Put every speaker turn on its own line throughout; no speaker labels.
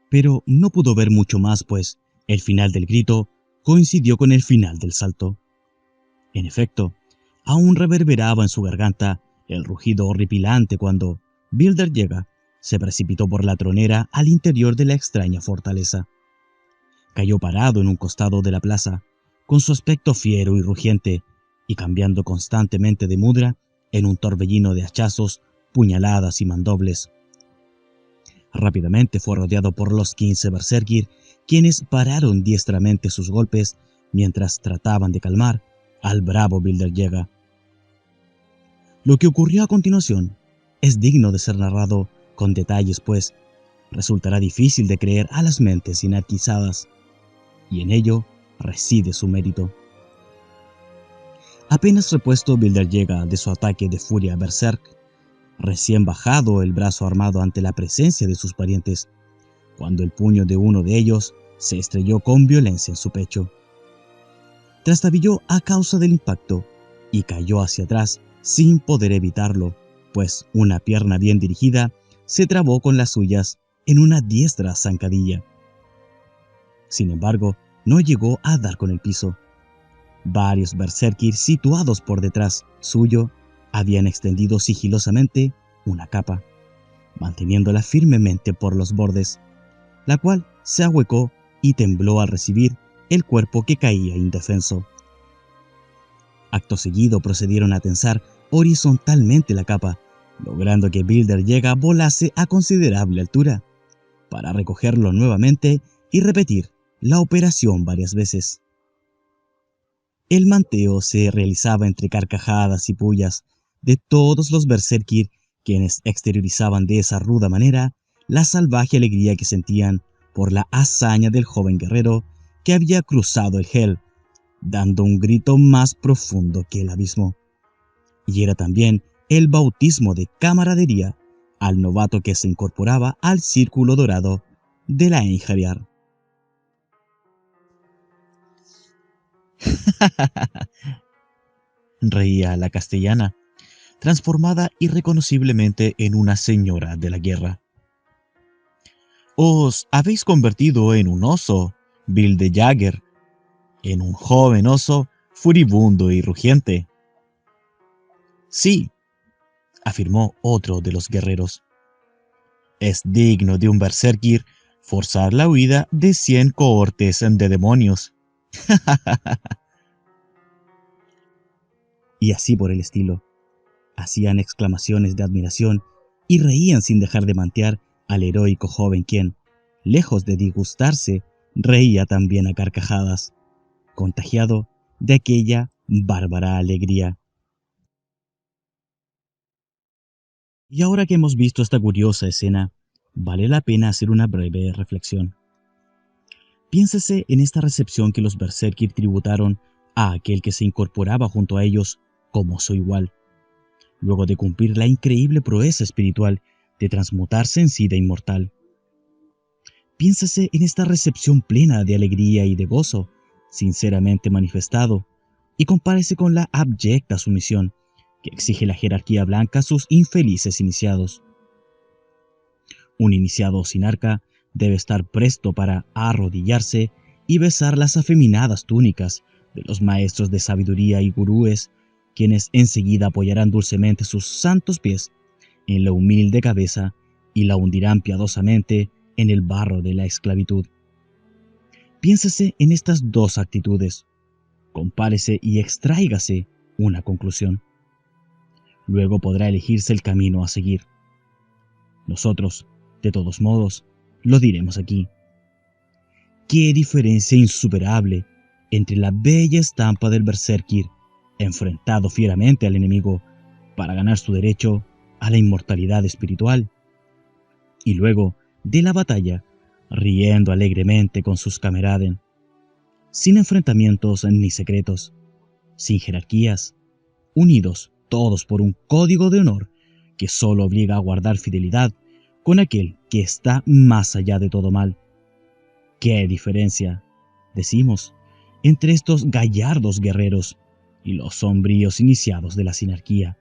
pero no pudo ver mucho más, pues el final del grito coincidió con el final del salto. En efecto, aún reverberaba en su garganta el rugido horripilante cuando Builder Llega se precipitó por la tronera al interior de la extraña fortaleza. Cayó parado en un costado de la plaza, con su aspecto fiero y rugiente, y cambiando constantemente de mudra en un torbellino de hachazos, puñaladas y mandobles. Rápidamente fue rodeado por los 15 berserkir, quienes pararon diestramente sus golpes mientras trataban de calmar al bravo Builder Llega. Lo que ocurrió a continuación es digno de ser narrado con detalles, pues resultará difícil de creer a las mentes inarquizadas, y en ello reside su mérito. Apenas repuesto Builder Llega de su ataque de furia berserk, recién bajado el brazo armado ante la presencia de sus parientes, cuando el puño de uno de ellos se estrelló con violencia en su pecho. Trastabilló a causa del impacto y cayó hacia atrás sin poder evitarlo, pues una pierna bien dirigida se trabó con las suyas en una diestra zancadilla. Sin embargo, no llegó a dar con el piso. Varios berserkir situados por detrás suyo habían extendido sigilosamente una capa, manteniéndola firmemente por los bordes, la cual se ahuecó y tembló al recibir el cuerpo que caía indefenso. Acto seguido procedieron a tensar horizontalmente la capa, logrando que Builder Llega volase a considerable altura, para recogerlo nuevamente y repetir la operación varias veces. El manteo se realizaba entre carcajadas y pullas de todos los berserkir, quienes exteriorizaban de esa ruda manera la salvaje alegría que sentían por la hazaña del joven guerrero que había cruzado el Hel, dando un grito más profundo que el abismo. Y era también el bautismo de camaradería al novato que se incorporaba al círculo dorado de la Einherjar. Reía la castellana, transformada irreconociblemente en una señora de la guerra. Os habéis convertido en un oso, Builder Jagger, en un joven oso furibundo y rugiente. Sí, afirmó otro de los guerreros. Es digno de un berserkir forzar la huida de 100 cohortes de demonios. Y así por el estilo. Hacían exclamaciones de admiración y reían sin dejar de mantear al heroico joven quien, lejos de disgustarse, reía también a carcajadas, contagiado de aquella bárbara alegría. Y ahora que hemos visto esta curiosa escena, vale la pena hacer una breve reflexión. Piénsese en esta recepción que los berserkir tributaron a aquel que se incorporaba junto a ellos como su igual, luego de cumplir la increíble proeza espiritual de transmutarse en sida inmortal. Piénsese en esta recepción plena de alegría y de gozo, sinceramente manifestado, y compárese con la abyecta sumisión que exige la jerarquía blanca a sus infelices iniciados. Un iniciado sin arca debe estar presto para arrodillarse y besar las afeminadas túnicas de los maestros de sabiduría y gurúes, quienes enseguida apoyarán dulcemente sus santos pies en la humilde cabeza y la hundirán piadosamente en el barro de la esclavitud. Piénsese en estas dos actitudes, compárese y extráigase una conclusión. Luego podrá elegirse el camino a seguir. Nosotros, de todos modos, lo diremos aquí. ¡Qué diferencia insuperable entre la bella estampa del berserkir, enfrentado fieramente al enemigo para ganar su derecho a la inmortalidad espiritual, y luego de la batalla, riendo alegremente con sus cameraden, sin enfrentamientos ni secretos, sin jerarquías, unidos todos por un código de honor que solo obliga a guardar fidelidad con aquel que está más allá de todo mal. ¡Qué diferencia!, decimos, entre estos gallardos guerreros y los sombríos iniciados de la sinarquía,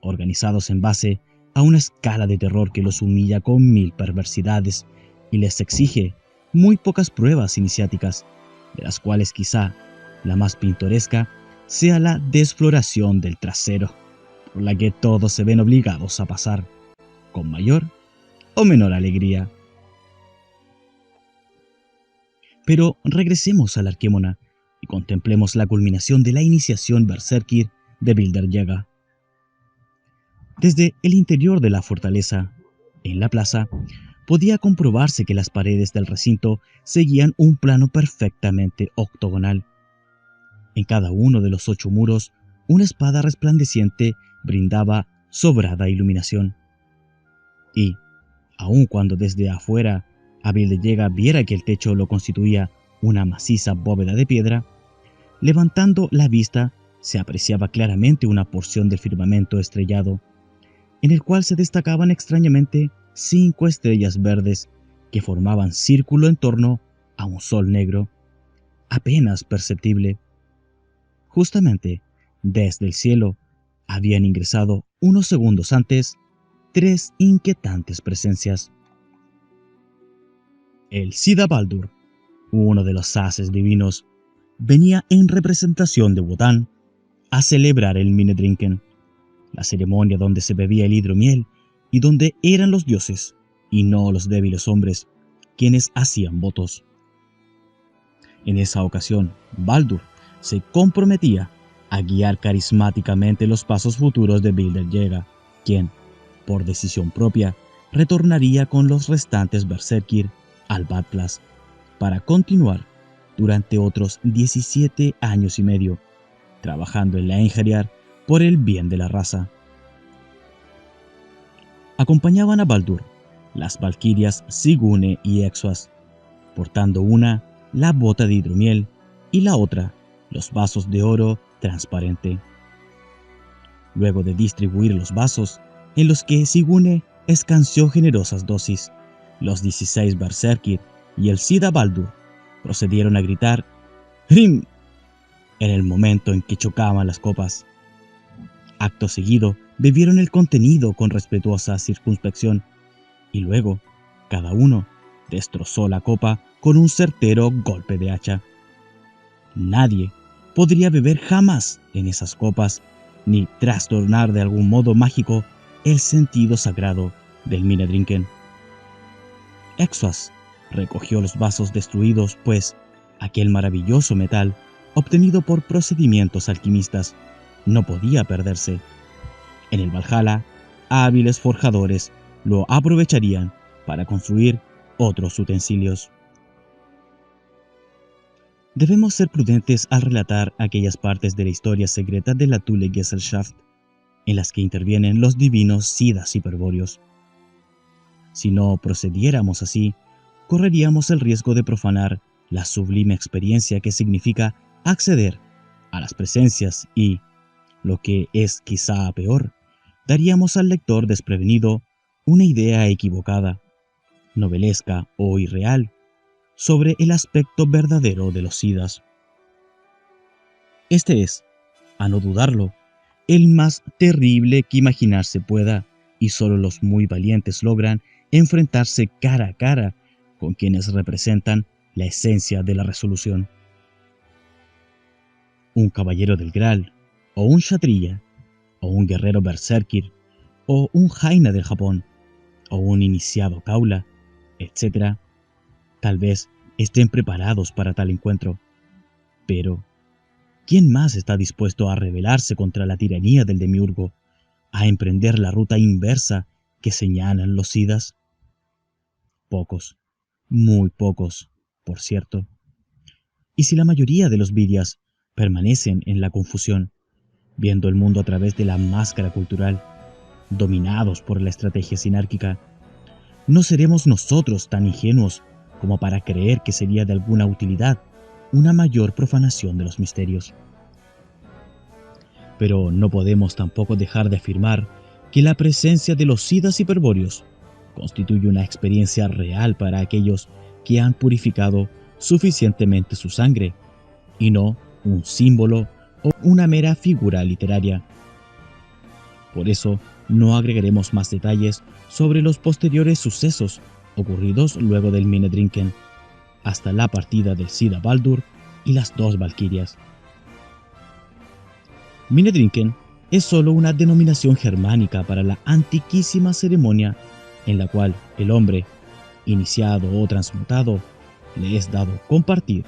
organizados en base a una escala de terror que los humilla con 1000 perversidades y les exige muy pocas pruebas iniciáticas, de las cuales quizá la más pintoresca sea la desfloración del trasero, por la que todos se ven obligados a pasar, con mayor o menor alegría. Pero regresemos a la Arquémona y contemplemos la culminación de la iniciación berserkir de Bilder Jega. Desde el interior de la fortaleza, en la plaza, podía comprobarse que las paredes del recinto seguían un plano perfectamente octogonal. En cada uno de los 8 muros, una espada resplandeciente brindaba sobrada iluminación. Y, aun cuando desde afuera Bilder Jega viera que el techo lo constituía una maciza bóveda de piedra, levantando la vista se apreciaba claramente una porción del firmamento estrellado, en el cual se destacaban extrañamente 5 estrellas verdes que formaban círculo en torno a un sol negro, apenas perceptible. Justamente desde el cielo habían ingresado unos segundos antes 3 inquietantes presencias. El Sida Baldur, uno de los haces divinos, venía en representación de Wotan a celebrar el Minedrinken, la ceremonia donde se bebía el hidromiel y donde eran los dioses, y no los débiles hombres, quienes hacían votos. En esa ocasión, Baldur se comprometía a guiar carismáticamente los pasos futuros de Bilder Jega, quien, por decisión propia, retornaría con los restantes berserkir al Vatlas para continuar durante otros 17 años y medio, trabajando en la Einherjar por el bien de la raza. Acompañaban a Baldur las valquirias Sigune y Exuas, portando una la bota de hidromiel y la otra los vasos de oro transparente. Luego de distribuir los vasos, en los que Sigune escanció generosas dosis, los 16 berserkir y el Sida Baldur procedieron a gritar ¡Hrim! En el momento en que chocaban las copas. Acto seguido, bebieron el contenido con respetuosa circunspección, y luego, cada uno destrozó la copa con un certero golpe de hacha. Nadie podría beber jamás en esas copas, ni trastornar de algún modo mágico el sentido sagrado del Minedrinken. Exuas recogió los vasos destruidos, pues aquel maravilloso metal, obtenido por procedimientos alquimistas, no podía perderse. En el Valhalla, hábiles forjadores lo aprovecharían para construir otros utensilios. Debemos ser prudentes al relatar aquellas partes de la historia secreta de la Thule Gesellschaft en las que intervienen los divinos Sidas hiperbóreos. Si no procediéramos así, correríamos el riesgo de profanar la sublime experiencia que significa acceder a las presencias y, lo que es quizá peor, daríamos al lector desprevenido una idea equivocada, novelesca o irreal, sobre el aspecto verdadero de los Sidas. Este es, a no dudarlo, el más terrible que imaginarse pueda, y solo los muy valientes logran enfrentarse cara a cara con quienes representan la esencia de la resolución. Un caballero del Graal, o un Kshatriya, o un guerrero berserkir, o un Jaina del Japón, o un iniciado Kaula, etc., tal vez estén preparados para tal encuentro. Pero, ¿quién más está dispuesto a rebelarse contra la tiranía del demiurgo, a emprender la ruta inversa que señalan los Sidas? Pocos, muy pocos, por cierto. Y si la mayoría de los Vidyas permanecen en la confusión, viendo el mundo a través de la máscara cultural, dominados por la estrategia sinárquica, no seremos nosotros tan ingenuos como para creer que sería de alguna utilidad una mayor profanación de los misterios. Pero no podemos tampoco dejar de afirmar que la presencia de los Sidas hiperbóreos constituye una experiencia real para aquellos que han purificado suficientemente su sangre, y no un símbolo o una mera figura literaria. Por eso, no agregaremos más detalles sobre los posteriores sucesos ocurridos luego del Minedrinken, hasta la partida del Cid a Baldur y las dos Valquirias. Minedrinken es solo una denominación germánica para la antiquísima ceremonia en la cual el hombre, iniciado o transmutado, le es dado compartir,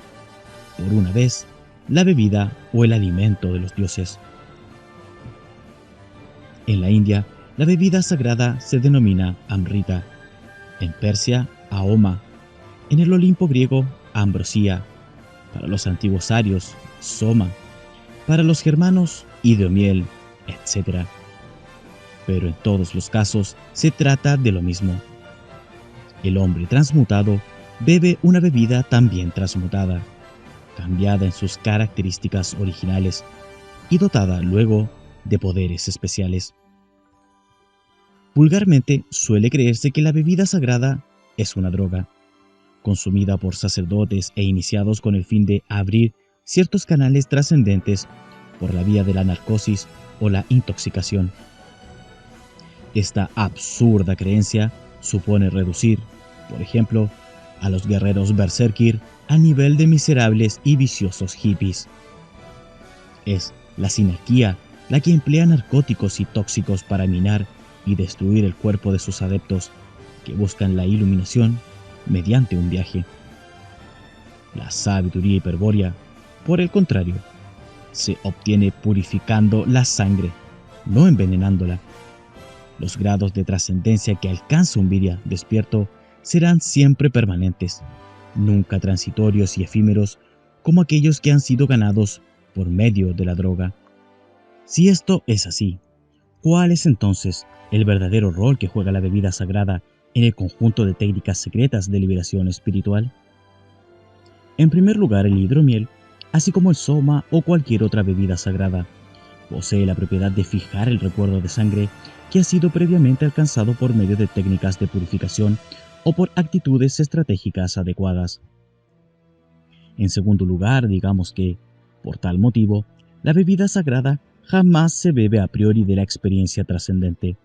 por una vez, la bebida o el alimento de los dioses. En la India, la bebida sagrada se denomina Amrita, en Persia, Ahoma, en el Olimpo griego, Ambrosía, para los antiguos arios, Soma, para los germanos, Hidromiel, etc. Pero en todos los casos se trata de lo mismo. El hombre transmutado bebe una bebida también transmutada, cambiada en sus características originales y dotada luego de poderes especiales. Vulgarmente suele creerse que la bebida sagrada es una droga, consumida por sacerdotes e iniciados con el fin de abrir ciertos canales trascendentes por la vía de la narcosis o la intoxicación. Esta absurda creencia supone reducir, por ejemplo, a los guerreros berserkir a nivel de miserables y viciosos hippies. Es la sinarquía la que emplea narcóticos y tóxicos para minar y destruir el cuerpo de sus adeptos, que buscan la iluminación mediante un viaje. La sabiduría hiperbórea, por el contrario, se obtiene purificando la sangre, no envenenándola. Los grados de trascendencia que alcanza un Virya despierto serán siempre permanentes, nunca transitorios y efímeros como aquellos que han sido ganados por medio de la droga. Si esto es así, ¿cuál es entonces el verdadero rol que juega la bebida sagrada en el conjunto de técnicas secretas de liberación espiritual? En primer lugar, el hidromiel, así como el soma o cualquier otra bebida sagrada, posee la propiedad de fijar el recuerdo de sangre que ha sido previamente alcanzado por medio de técnicas de purificación o por actitudes estratégicas adecuadas. En segundo lugar, digamos que, por tal motivo, la bebida sagrada jamás se bebe a priori de la experiencia trascendente.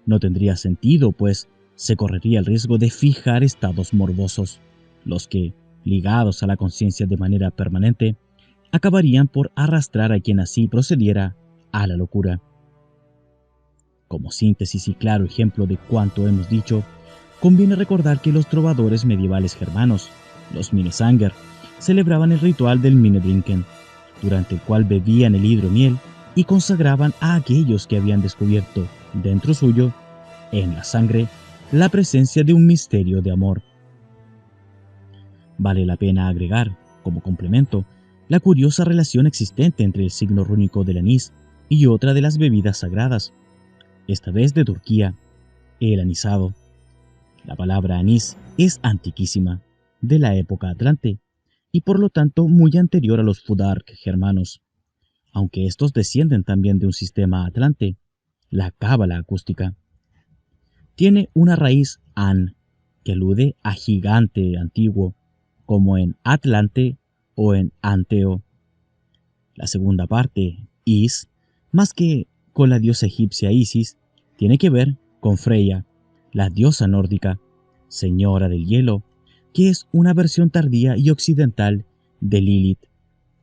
No tendría sentido, pues se correría el riesgo de fijar estados morbosos, los que, ligados a la conciencia de manera permanente, acabarían por arrastrar a quien así procediera a la locura. Como síntesis y claro ejemplo de cuanto hemos dicho, conviene recordar que los trovadores medievales germanos, los Minnesänger, celebraban el ritual del Minedrinken, durante el cual bebían el hidromiel y consagraban a aquellos que habían descubierto, dentro suyo, en la sangre, la presencia de un misterio de amor. Vale la pena agregar, como complemento, la curiosa relación existente entre el signo rúnico del anís y otra de las bebidas sagradas, esta vez de Turquía, el anisado. La palabra anís es antiquísima, de la época atlante, y por lo tanto muy anterior a los Fudark germanos, aunque estos descienden también de un sistema atlante, la cábala acústica. Tiene una raíz an, que alude a gigante antiguo, como en Atlante o en Anteo. La segunda parte, is, más que con la diosa egipcia Isis, tiene que ver con Freya, la diosa nórdica, señora del hielo, que es una versión tardía y occidental de Lilith,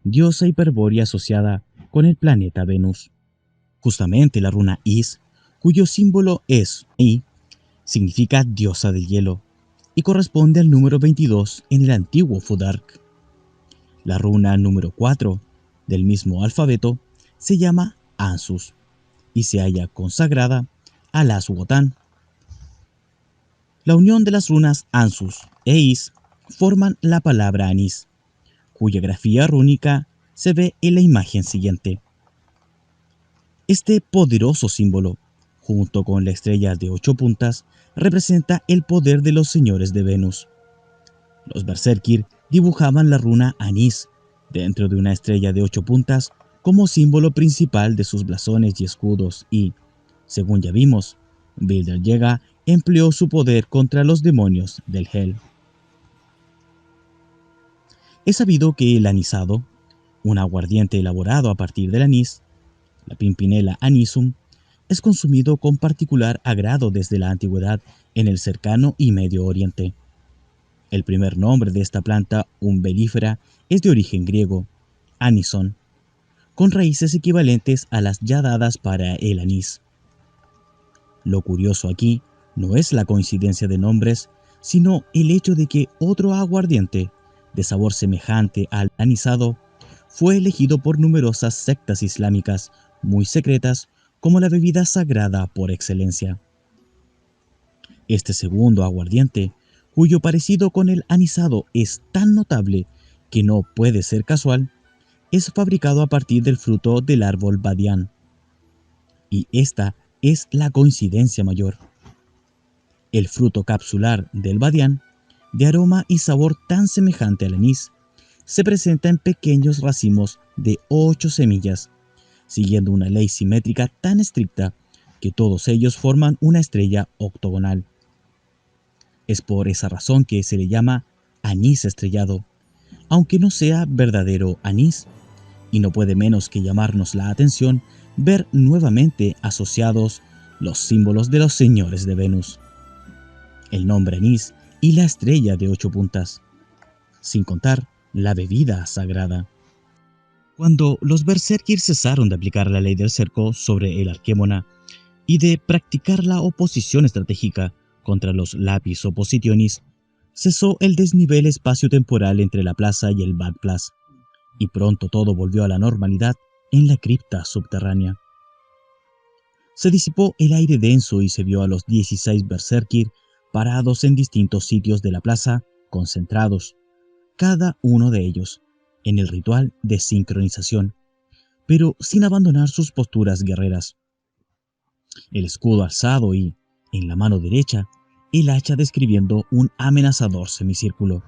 diosa hiperbórea asociada con el planeta Venus. Justamente la runa Is, cuyo símbolo es I, significa diosa del hielo y corresponde al número 22 en el antiguo Fudark. La runa número 4 del mismo alfabeto se llama Ansus y se halla consagrada a Las-Wotan. La unión de las runas Ansus e Is forman la palabra anís, cuya grafía rúnica se ve en la imagen siguiente. Este poderoso símbolo, junto con la estrella de 8 puntas, representa el poder de los señores de Venus. Los berserkir dibujaban la runa anís dentro de una estrella de 8 puntas como símbolo principal de sus blasones y escudos y, según ya vimos, Bilderjega empleó su poder contra los demonios del Hel. Es sabido que el anisado, un aguardiente elaborado a partir del anís, la Pimpinella anisum, es consumido con particular agrado desde la antigüedad en el cercano y Medio Oriente. El primer nombre de esta planta umbelífera es de origen griego, anison, con raíces equivalentes a las ya dadas para el anís. Lo curioso aquí no es la coincidencia de nombres, sino el hecho de que otro aguardiente, de sabor semejante al anisado, fue elegido por numerosas sectas islámicas muy secretas como la bebida sagrada por excelencia. Este segundo aguardiente, cuyo parecido con el anisado es tan notable que no puede ser casual, es fabricado a partir del fruto del árbol badián. Y esta es la coincidencia mayor. El fruto capsular del badián, de aroma y sabor tan semejante al anís, se presenta en pequeños racimos de 8 semillas, siguiendo una ley simétrica tan estricta que todos ellos forman una estrella octogonal. Es por esa razón que se le llama anís estrellado, aunque no sea verdadero anís, y no puede menos que llamarnos la atención ver nuevamente asociados los símbolos de los señores de Venus, el nombre anís y la estrella de 8 puntas, sin contar la bebida sagrada. Cuando los berserkir cesaron de aplicar la ley del cerco sobre el arquémona y de practicar la oposición estratégica contra los lapis oppositionis, cesó el desnivel espacio-temporal entre la plaza y el Bad Place, y pronto todo volvió a la normalidad en la cripta subterránea. Se disipó el aire denso y se vio a los 16 berserkir parados en distintos sitios de la plaza, concentrados, cada uno de ellos, en el ritual de sincronización, pero sin abandonar sus posturas guerreras. El escudo alzado y, en la mano derecha, el hacha describiendo un amenazador semicírculo.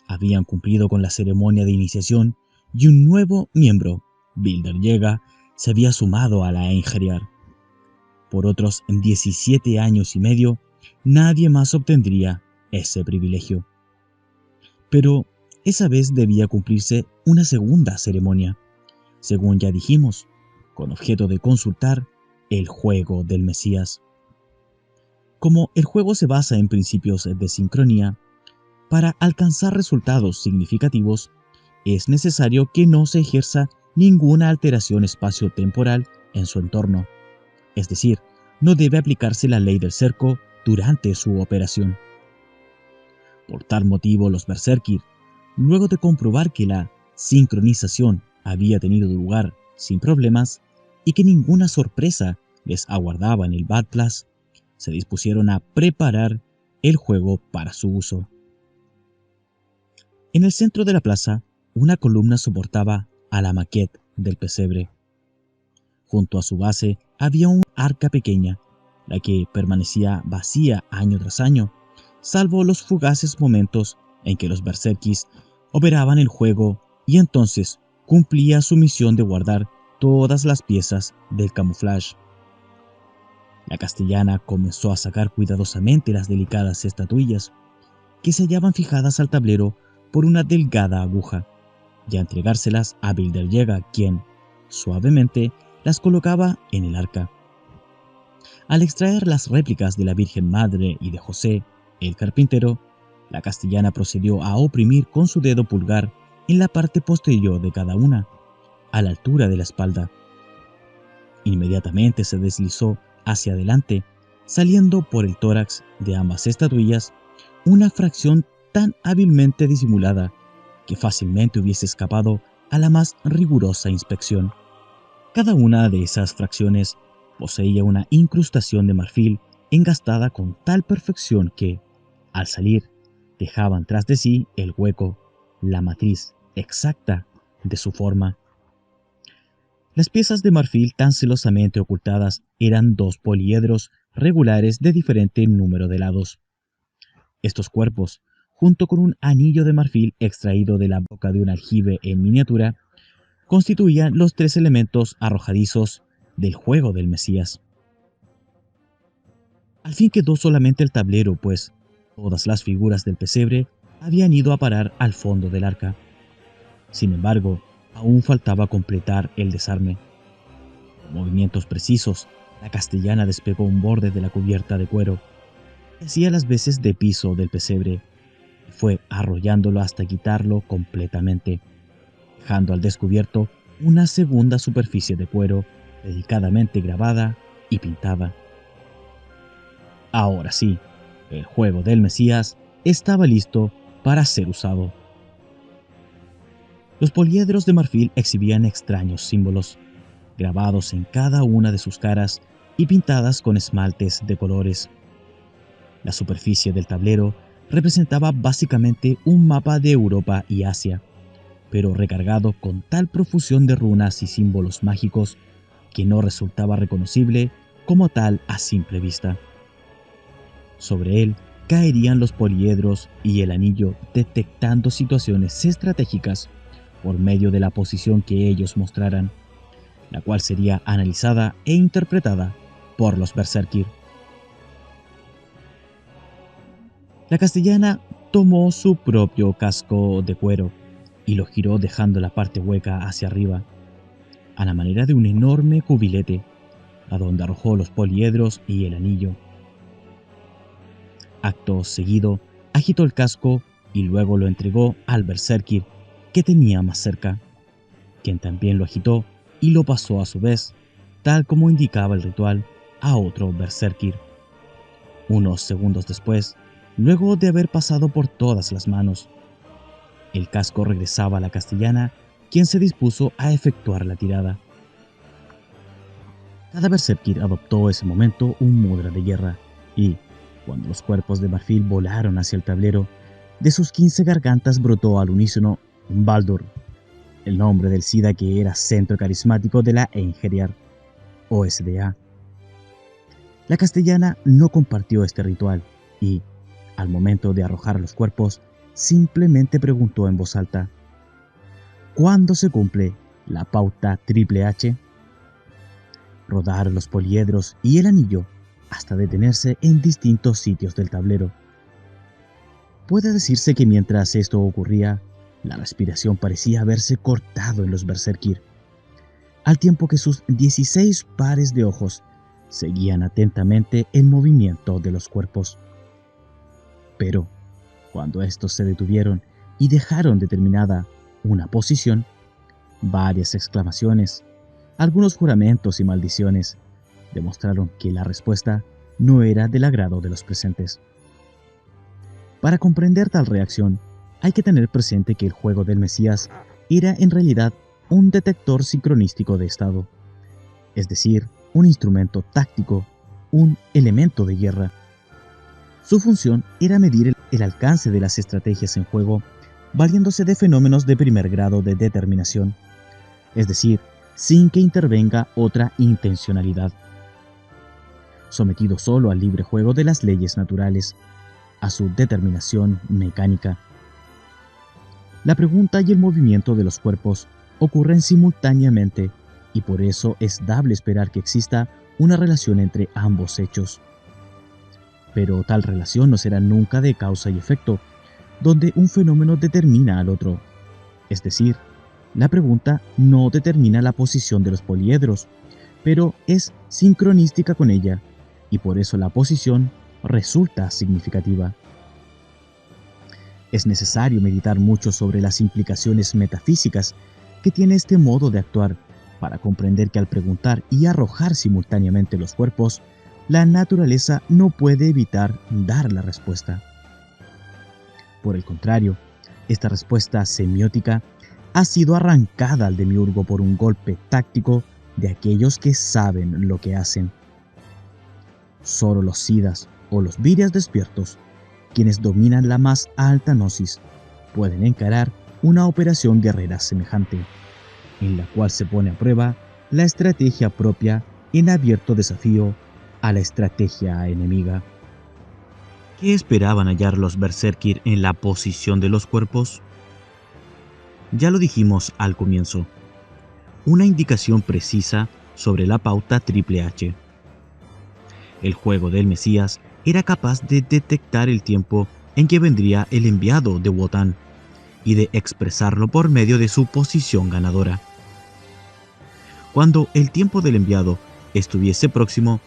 Habían cumplido con la ceremonia de iniciación y un nuevo miembro, Bilder Llega, se había sumado a la Einherjar. Por otros 17 años y medio, nadie más obtendría ese privilegio. Pero esa vez debía cumplirse una segunda ceremonia, según ya dijimos, con objeto de consultar el juego del Mesías. Como el juego se basa en principios de sincronía, para alcanzar resultados significativos, es necesario que no se ejerza ninguna alteración espacio-temporal en su entorno. Es decir, no debe aplicarse la ley del cerco durante su operación. Por tal motivo, los berserkir, luego de comprobar que la sincronización había tenido lugar sin problemas y que ninguna sorpresa les aguardaba en el Bad Place, se dispusieron a preparar el juego para su uso. En el centro de la plaza, una columna soportaba a la maquette del pesebre. Junto a su base había una arca pequeña, la que permanecía vacía año tras año, salvo los fugaces momentos en que los berserkis operaban el juego y entonces cumplía su misión de guardar todas las piezas del camuflaje. La castellana comenzó a sacar cuidadosamente las delicadas estatuillas, que se hallaban fijadas al tablero por una delgada aguja, y a entregárselas a Bilder Llega, quien, suavemente, las colocaba en el arca. Al extraer las réplicas de la Virgen Madre y de José, el carpintero, la castellana procedió a oprimir con su dedo pulgar en la parte posterior de cada una, a la altura de la espalda. Inmediatamente se deslizó hacia adelante, saliendo por el tórax de ambas estatuillas una fracción tan hábilmente disimulada que fácilmente hubiese escapado a la más rigurosa inspección. Cada una de esas fracciones poseía una incrustación de marfil engastada con tal perfección que, al salir, dejaban tras de sí el hueco, la matriz exacta de su forma. Las piezas de marfil tan celosamente ocultadas eran 2 poliedros regulares de diferente número de lados. Estos cuerpos, junto con un anillo de marfil extraído de la boca de un aljibe en miniatura, constituían los 3 elementos arrojadizos del juego del Mesías. Al fin quedó solamente el tablero, pues todas las figuras del pesebre habían ido a parar al fondo del arca. Sin embargo, aún faltaba completar el desarme. Con movimientos precisos, la castellana despegó un borde de la cubierta de cuero que hacía las veces de piso del pesebre y fue arrollándolo hasta quitarlo completamente, dejando al descubierto una segunda superficie de cuero delicadamente grabada y pintada. Ahora sí, el juego del Mesías estaba listo para ser usado. Los poliedros de marfil exhibían extraños símbolos, grabados en cada una de sus caras y pintadas con esmaltes de colores. La superficie del tablero representaba básicamente un mapa de Europa y Asia, pero recargado con tal profusión de runas y símbolos mágicos que no resultaba reconocible como tal a simple vista. Sobre él caerían los poliedros y el anillo, detectando situaciones estratégicas por medio de la posición que ellos mostraran, la cual sería analizada e interpretada por los Berserkir. La castellana tomó su propio casco de cuero y lo giró dejando la parte hueca hacia arriba, a la manera de un enorme cubilete, a donde arrojó los poliedros y el anillo. Acto seguido, agitó el casco y luego lo entregó al Berserkir que tenía más cerca, quien también lo agitó y lo pasó a su vez, tal como indicaba el ritual, a otro Berserkir. Unos segundos después, luego de haber pasado por todas las manos, el casco regresaba a la castellana, quien se dispuso a efectuar la tirada. Cada Berserkir adoptó ese momento un mudra de guerra y, cuando los cuerpos de marfil volaron hacia el tablero, de sus 15 gargantas brotó al unísono Baldur, el nombre del SIDA que era centro carismático de la Einherjar, o SDA. La castellana no compartió este ritual y, al momento de arrojar los cuerpos, simplemente preguntó en voz alta: ¿cuándo se cumple la pauta Triple H? Rodaron los poliedros y el anillo hasta detenerse en distintos sitios del tablero. Puede decirse que mientras esto ocurría, la respiración parecía haberse cortado en los Berserkir, al tiempo que sus 16 pares de ojos seguían atentamente el movimiento de los cuerpos. Pero, cuando estos se detuvieron y dejaron determinada una posición, varias exclamaciones, algunos juramentos y maldiciones demostraron que la respuesta no era del agrado de los presentes. Para comprender tal reacción, hay que tener presente que el juego del Mesías era en realidad un detector sincronístico de estado, es decir, un instrumento táctico, un elemento de guerra. Su función era medir el alcance de las estrategias en juego, valiéndose de fenómenos de primer grado de determinación, es decir, sin que intervenga otra intencionalidad. Sometido solo al libre juego de las leyes naturales, a su determinación mecánica. La pregunta y el movimiento de los cuerpos ocurren simultáneamente y por eso es dable esperar que exista una relación entre ambos hechos. Pero tal relación no será nunca de causa y efecto, donde un fenómeno determina al otro. Es decir, la pregunta no determina la posición de los poliedros, pero es sincronística con ella, y por eso la posición resulta significativa. Es necesario meditar mucho sobre las implicaciones metafísicas que tiene este modo de actuar para comprender que al preguntar y arrojar simultáneamente los cuerpos, la naturaleza no puede evitar dar la respuesta. Por el contrario, esta respuesta semiótica ha sido arrancada al demiurgo por un golpe táctico de aquellos que saben lo que hacen. Solo los sidas o los virias despiertos, quienes dominan la más alta gnosis, pueden encarar una operación guerrera semejante, en la cual se pone a prueba la estrategia propia en abierto desafío a la estrategia enemiga. ¿Qué esperaban hallar los Berserkir en la posición de los cuerpos? Ya lo dijimos al comienzo, una indicación precisa sobre la pauta Triple H. El juego del Mesías era capaz de detectar el tiempo en que vendría el enviado de Wotan y de expresarlo por medio de su posición ganadora. Cuando el tiempo del enviado estuviese próximo,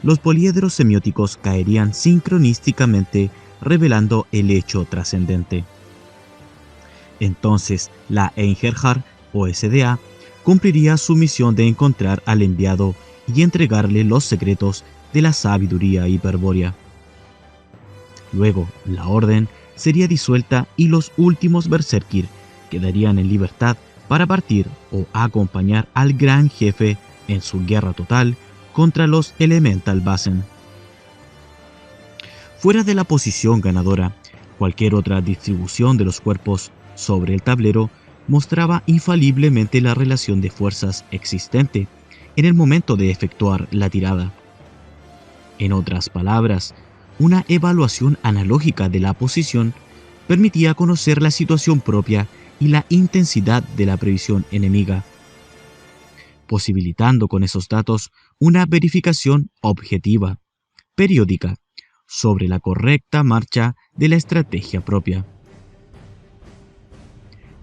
los poliedros semióticos caerían sincronísticamente, revelando el hecho trascendente. Entonces, la Einherjar o SDA cumpliría su misión de encontrar al enviado y entregarle los secretos de la sabiduría hiperbórea. Luego, la orden sería disuelta y los últimos Berserkir quedarían en libertad para partir o acompañar al gran jefe en su guerra total contra los Elemental Basen. Fuera de la posición ganadora, cualquier otra distribución de los cuerpos sobre el tablero mostraba infaliblemente la relación de fuerzas existente en el momento de efectuar la tirada. En otras palabras, una evaluación analógica de la posición permitía conocer la situación propia y la intensidad de la previsión enemiga, posibilitando con esos datos una verificación objetiva, periódica, sobre la correcta marcha de la estrategia propia.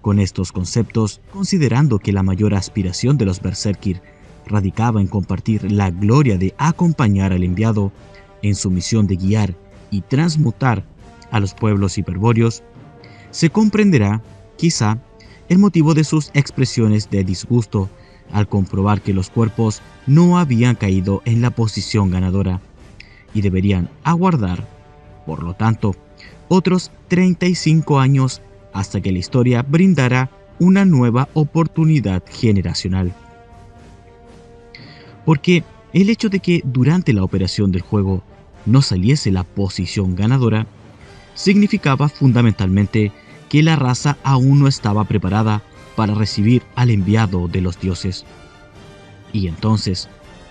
Con estos conceptos, considerando que la mayor aspiración de los Berserkir radicaba en compartir la gloria de acompañar al enviado en su misión de guiar y transmutar a los pueblos hiperbóreos, se comprenderá, quizá, el motivo de sus expresiones de disgusto al comprobar que los cuerpos no habían caído en la posición ganadora y deberían aguardar, por lo tanto, otros 35 años hasta que la historia brindara una nueva oportunidad generacional. Porque el hecho de que durante la operación del juego no saliese la posición ganadora significaba fundamentalmente que la raza aún no estaba preparada para recibir al enviado de los dioses. Y entonces,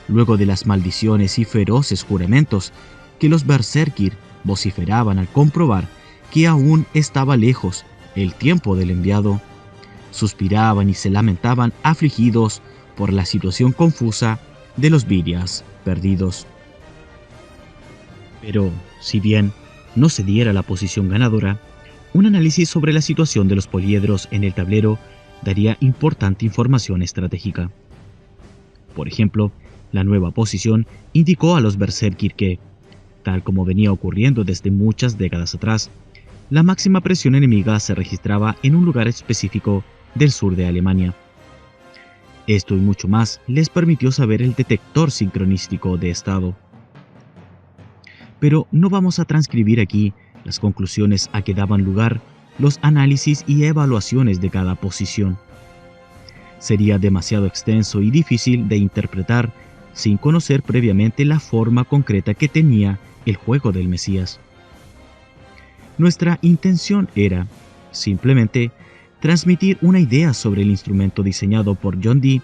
luego de las maldiciones y feroces juramentos que los Berserkir vociferaban al comprobar que aún estaba lejos el tiempo del enviado, suspiraban y se lamentaban afligidos por la situación confusa de los Virias perdidos. Pero, si bien no se diera la posición ganadora, un análisis sobre la situación de los poliedros en el tablero daría importante información estratégica. Por ejemplo, la nueva posición indicó a los Berserkir que, tal como venía ocurriendo desde muchas décadas atrás, la máxima presión enemiga se registraba en un lugar específico del sur de Alemania. Esto y mucho más les permitió saber el detector sincronístico de estado. Pero no vamos a transcribir aquí las conclusiones a que daban lugar los análisis y evaluaciones de cada posición. Sería demasiado extenso y difícil de interpretar sin conocer previamente la forma concreta que tenía el juego del Mesías. Nuestra intención era, simplemente, transmitir una idea sobre el instrumento diseñado por John Dee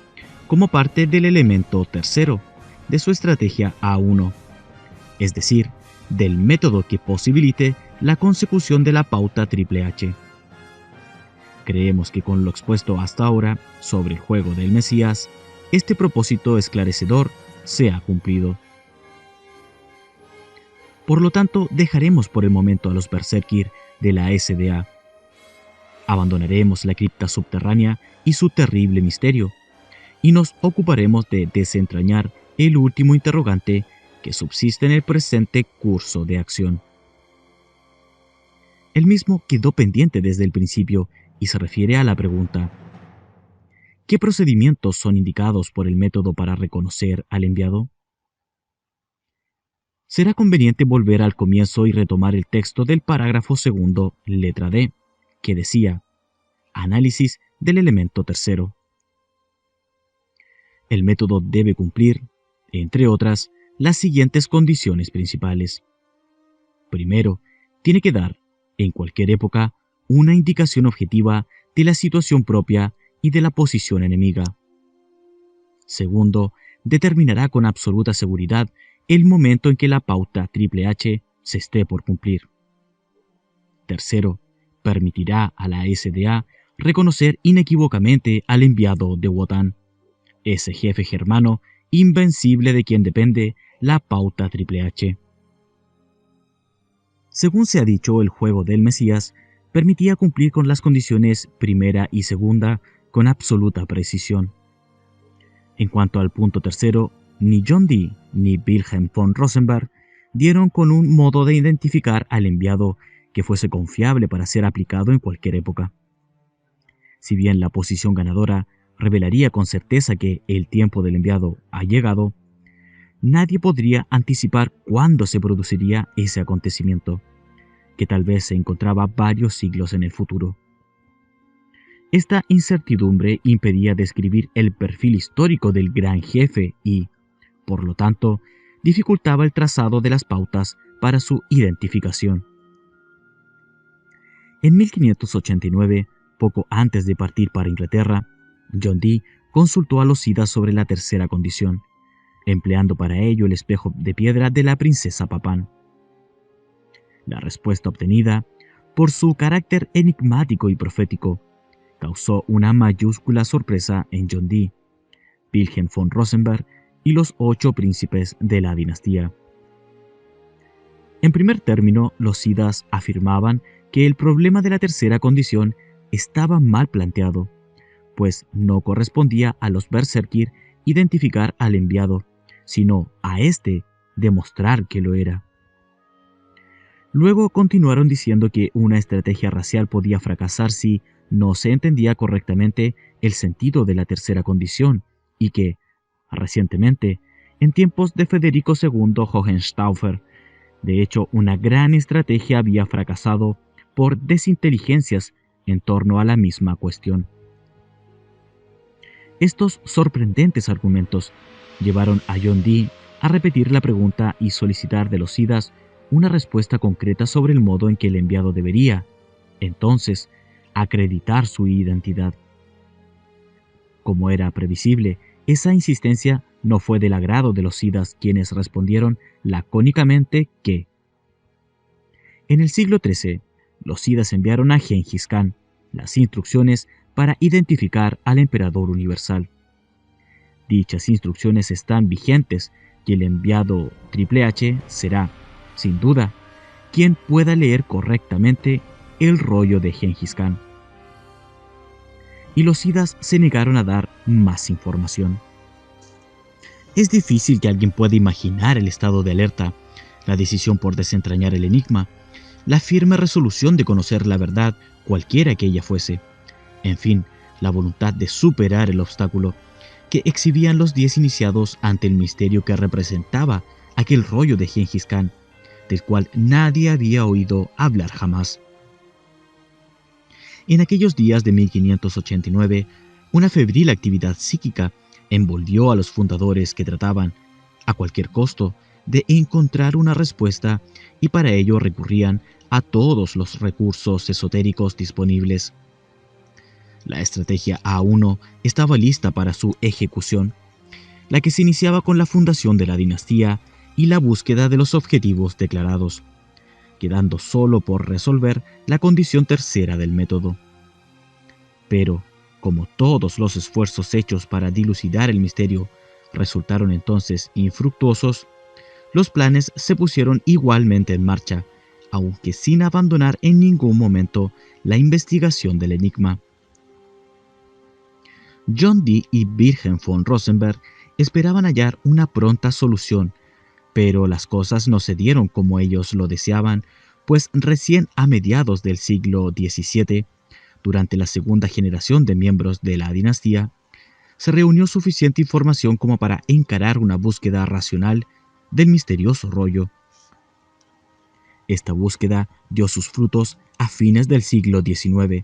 como parte del elemento tercero de su estrategia A1, es decir, del método que posibilite la consecución de la pauta Triple H. Creemos que con lo expuesto hasta ahora sobre el juego del Mesías, este propósito esclarecedor se ha cumplido. Por lo tanto, dejaremos por el momento a los Berserkir de la SDA. Abandonaremos la cripta subterránea y su terrible misterio, y nos ocuparemos de desentrañar el último interrogante que subsiste en el presente curso de acción. El mismo quedó pendiente desde el principio y se refiere a la pregunta: ¿qué procedimientos son indicados por el método para reconocer al enviado? Será conveniente volver al comienzo y retomar el texto del parágrafo segundo, letra D, que decía: análisis del elemento tercero. El método debe cumplir, entre otras, las siguientes condiciones principales. Primero, tiene que dar, en cualquier época, una indicación objetiva de la situación propia y de la posición enemiga. Segundo, determinará con absoluta seguridad el momento en que la pauta Triple H se esté por cumplir. Tercero, permitirá a la SDA reconocer inequívocamente al enviado de Wotan, ese jefe germano invencible de quien depende la pauta Triple H. Según se ha dicho, el juego del Mesías permitía cumplir con las condiciones primera y segunda con absoluta precisión. En cuanto al punto tercero, ni John Dee ni Wilhelm von Rosenberg dieron con un modo de identificar al enviado que fuese confiable para ser aplicado en cualquier época. Si bien la posición ganadora revelaría con certeza que el tiempo del enviado ha llegado, nadie podría anticipar cuándo se produciría ese acontecimiento, que tal vez se encontraba varios siglos en el futuro. Esta incertidumbre impedía describir el perfil histórico del gran jefe y, por lo tanto, dificultaba el trazado de las pautas para su identificación. En 1589, poco antes de partir para Inglaterra, John Dee consultó a los Sidas sobre la tercera condición, empleando para ello el espejo de piedra de la princesa Papán. La respuesta obtenida, por su carácter enigmático y profético, causó una mayúscula sorpresa en John Dee, Wilhelm von Rosenberg y los 8 príncipes de la dinastía. En primer término, los Sidas afirmaban que el problema de la tercera condición estaba mal planteado, pues no correspondía a los Berserkir identificar al enviado, sino a éste demostrar que lo era. Luego continuaron diciendo que una estrategia racial podía fracasar si no se entendía correctamente el sentido de la tercera condición y que, recientemente, en tiempos de Federico II Hohenstaufen, de hecho una gran estrategia había fracasado por desinteligencias en torno a la misma cuestión. Estos sorprendentes argumentos llevaron a John Dee a repetir la pregunta y solicitar de los Sidas una respuesta concreta sobre el modo en que el enviado debería, entonces, acreditar su identidad. Como era previsible, esa insistencia no fue del agrado de los Sidas, quienes respondieron lacónicamente que en el siglo XIII, los Sidas enviaron a Gengis Khan las instrucciones para identificar al emperador universal. Dichas instrucciones están vigentes y el enviado Triple H será, sin duda, quien pueda leer correctamente el rollo de Gengis Khan. Y los Sidas se negaron a dar más información. Es difícil que alguien pueda imaginar el estado de alerta, la decisión por desentrañar el enigma, la firme resolución de conocer la verdad, cualquiera que ella fuese. En fin, la voluntad de superar el obstáculo que exhibían los 10 iniciados ante el misterio que representaba aquel rollo de Gengis Khan, del cual nadie había oído hablar jamás. En aquellos días de 1589, una febril actividad psíquica envolvió a los fundadores que trataban, a cualquier costo, de encontrar una respuesta y para ello recurrían a todos los recursos esotéricos disponibles. La estrategia A1 estaba lista para su ejecución, la que se iniciaba con la fundación de la dinastía y la búsqueda de los objetivos declarados, quedando solo por resolver la condición tercera del método. Pero, como todos los esfuerzos hechos para dilucidar el misterio resultaron entonces infructuosos, los planes se pusieron igualmente en marcha, aunque sin abandonar en ningún momento la investigación del enigma. John Dee y Wilhelm von Rosenberg esperaban hallar una pronta solución, pero las cosas no se dieron como ellos lo deseaban, pues recién a mediados del siglo XVII, durante la segunda generación de miembros de la dinastía, se reunió suficiente información como para encarar una búsqueda racional del misterioso rollo. Esta búsqueda dio sus frutos a fines del siglo XIX,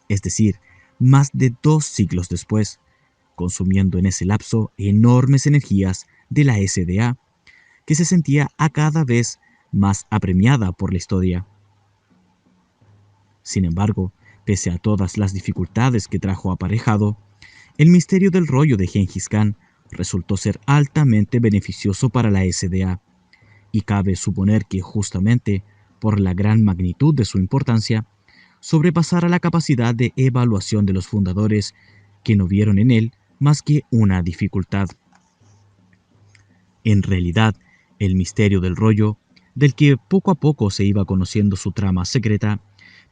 es decir, más de 2 siglos después, consumiendo en ese lapso enormes energías de la SDA, que se sentía a cada vez más apremiada por la historia. Sin embargo, pese a todas las dificultades que trajo aparejado, el misterio del rollo de Gengis Khan resultó ser altamente beneficioso para la SDA, y cabe suponer que justamente por la gran magnitud de su importancia, sobrepasara la capacidad de evaluación de los fundadores, que no vieron en él más que una dificultad. En realidad, el misterio del rollo, del que poco a poco se iba conociendo su trama secreta,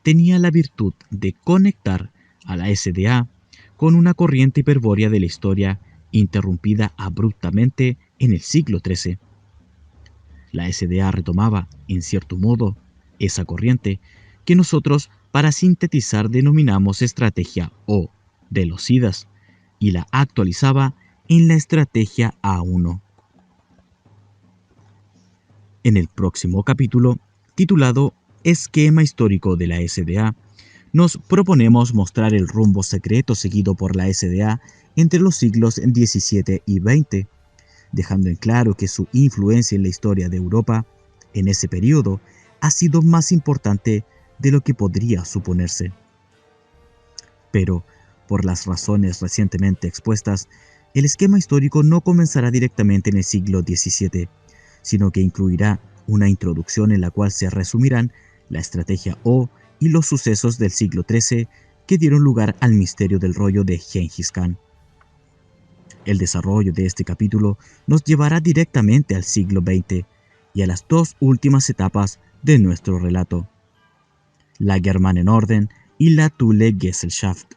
tenía la virtud de conectar a la SDA con una corriente hiperbórea de la historia interrumpida abruptamente en el siglo XIII. La SDA retomaba, en cierto modo, esa corriente que nosotros, para sintetizar, denominamos estrategia O de los SIDAs, y la actualizaba en la estrategia A1. En el próximo capítulo, titulado Esquema histórico de la SDA, nos proponemos mostrar el rumbo secreto seguido por la SDA entre los siglos XVII y XX, dejando en claro que su influencia en la historia de Europa en ese periodo ha sido más importante de lo que podría suponerse. Pero, por las razones recientemente expuestas, el esquema histórico no comenzará directamente en el siglo XVII, sino que incluirá una introducción en la cual se resumirán la estrategia O y los sucesos del siglo XIII que dieron lugar al misterio del rollo de Gengis Khan. El desarrollo de este capítulo nos llevará directamente al siglo XX y a las dos últimas etapas de nuestro relato, la Germanenorden y la Thule Gesellschaft.